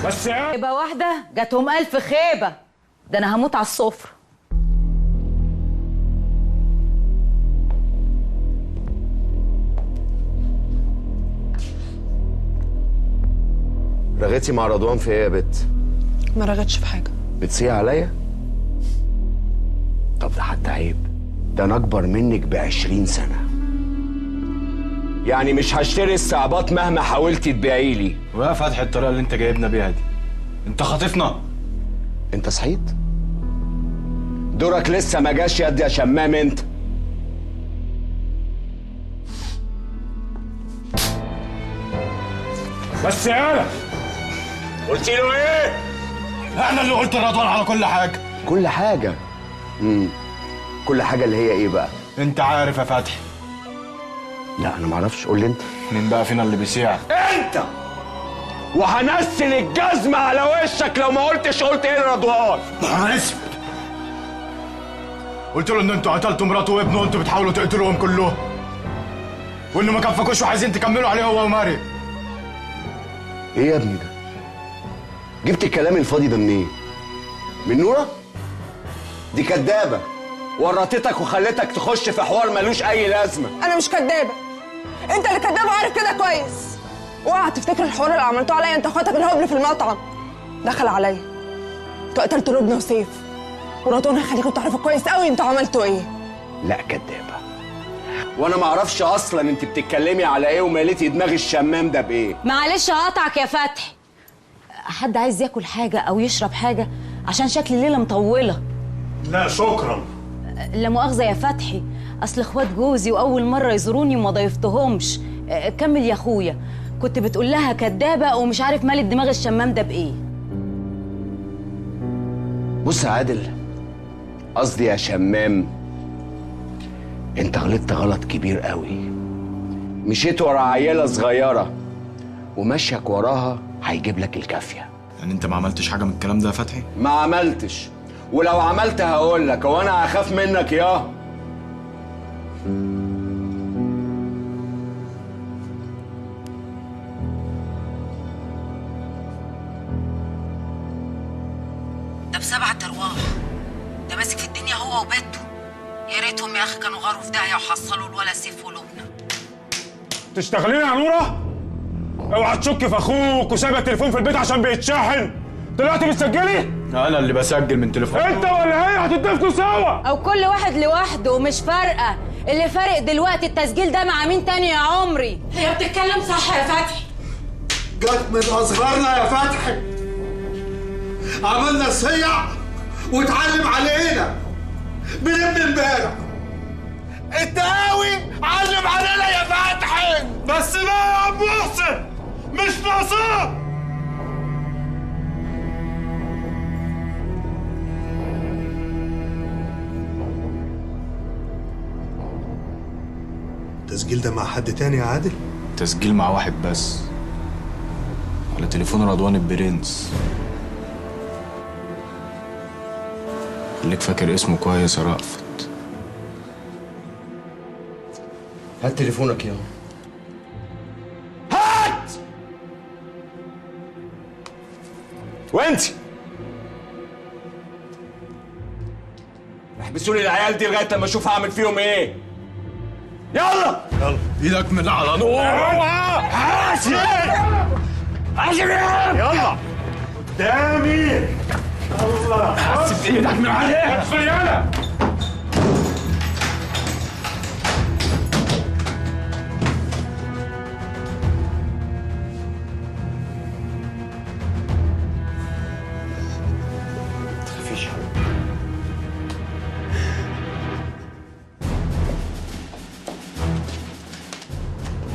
بس يا خيبة واحدة جاتهم 1000 خيبة. ده أنا هموت على السفرة. رغيتي مع رضوان في ايه يا بت؟ ما رغتش في حاجه. بتصيح عليا؟ طب ده حتى عيب، ده انا اكبر منك ب20 سنه. يعني مش هشتري الصعبات مهما حاولتي تبيعي لي. ويا فتحي الطريقه اللي انت جايبنا بيها دي، انت خاطفنا. انت صحيت؟ دورك لسه ما جاش يا شمام انت. بس يالا قلت له ايه؟ انا اللي قلت لرضوان على كل حاجه. كل حاجه؟ كل حاجه اللي هي ايه بقى؟ انت عارف يا فتحي. لا انا ما اعرفش، قول لي انت. مين بقى فينا اللي بيسيع؟ انت. وهنسل الجزمه على وشك لو ما قلتش قلت ايه لرضوان. انا اسف. قلت له ان انتوا قتلتوا مراته وابنه وانتوا بتحاولوا تقتلوهم كلهم، وانه ما كفكوش وعايزين تكملوا عليه هو وماري. ايه يا ابني ده؟ جبت الكلام الفاضي ده منين؟ من نورة؟ دي كدابة ورطتك وخلتك تخش في حوار ملوش أي لازمة. انا مش كدابه، انت اللي كداب وعارف كده كويس. اوعى تفتكر الحوار اللي عملتوه عليا انت واخواتك الهبل في المطعم دخل عليا. انتوا قتلتوا لبنى وسيف، ورضوان هيخليكم تعرفوا كويس قوي انتوا عملتوا ايه. لا كدابة، وانا ما اعرفش اصلا انت بتتكلمي على ايه ومالتي دماغ الشمام ده بايه. معلش هقطعك يا فتحي. حد عايز ياكل حاجة أو يشرب حاجة عشان شكل الليلة مطولة؟ لا شكرا. لا مؤاخذة يا فتحي، أصل إخوات جوزي وأول مرة يزوروني وما ضيفتهمش. كمل يا أخويا، كنت بتقول لها كدابة ومش عارف مال الدماغ الشمام ده بإيه. بص يا عادل، قصدي يا شمام، انت غلطت غلط كبير قوي. مشيت ورا عيلة صغيرة ومشيك وراها هيجيب لك الكافية. يعني انت ما عملتش حاجه من الكلام ده يا فتحي؟ ما عملتش، ولو عملت هقول لك. هو انا هخاف منك يا ده ب7 أرواح، ده ماسك في الدنيا هو وبيته. يا ريتهم يا أخي كانوا غاروا في داهية وحصلوا الولا سيف ولبنى. تشتغلين يا نوره؟ اوعى تشك في اخوك وسايبه التليفون في البيت عشان بيتشحن. طلعتي بتسجلي؟ انا اللي بسجل من تليفون. انت ولا هي هتتفقوا سوا؟ أو كل واحد لوحده ومش فارقة. اللي فارق دلوقتي التسجيل ده مع مين تاني يا عمري؟ هي بتتكلم صح يا فتحي. جت من اصغرنا يا فتحي، عملنا صيع واتعلم علينا من ابن امبارح. التقاوي علم علينا يا فتحي. بس بقى يا ابو محسن مش ناقصاه. التسجيل ده مع حد تاني يا عادل؟ تسجيل مع واحد بس، على تليفون رضوان البرنس. خليك فاكر اسمه كويس يا رأفت. هات تليفونك يا هات. وانت احبسوا لي العيال دي لغايه لما اشوف هعمل فيهم ايه. يلا يلا ايدك من على نور. حاسب حاسب يلا قدامي. يلا حاسب ايدك من عليها يلا. مفيش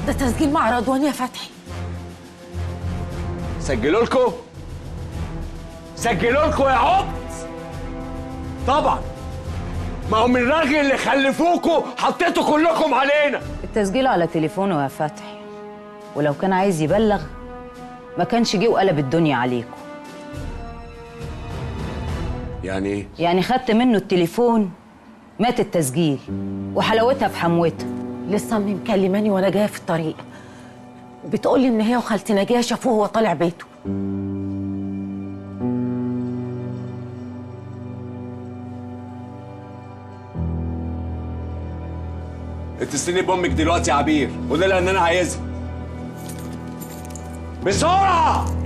ده تسجيل مع رضوان يا فتحي. سجلوا لكم يا عبط. طبعا ما هو من الرغي اللي خلفوكوا حطيتوا كلكم علينا. التسجيل على تليفونه يا فتحي، ولو كان عايز يبلغ ما كانش جه وقلب الدنيا عليكم. يعني ايه؟ يعني خدت منه التليفون مات التسجيل وحلاوتها في حموتها. لسه امي مكلماني وانا جايه في الطريق، بتقولي ان هي وخالتي نجيه شافوه وهو طالع بيته. اتصلي بامك دلوقتي يا عبير، قولي لها ان انا عايزها بسرعه.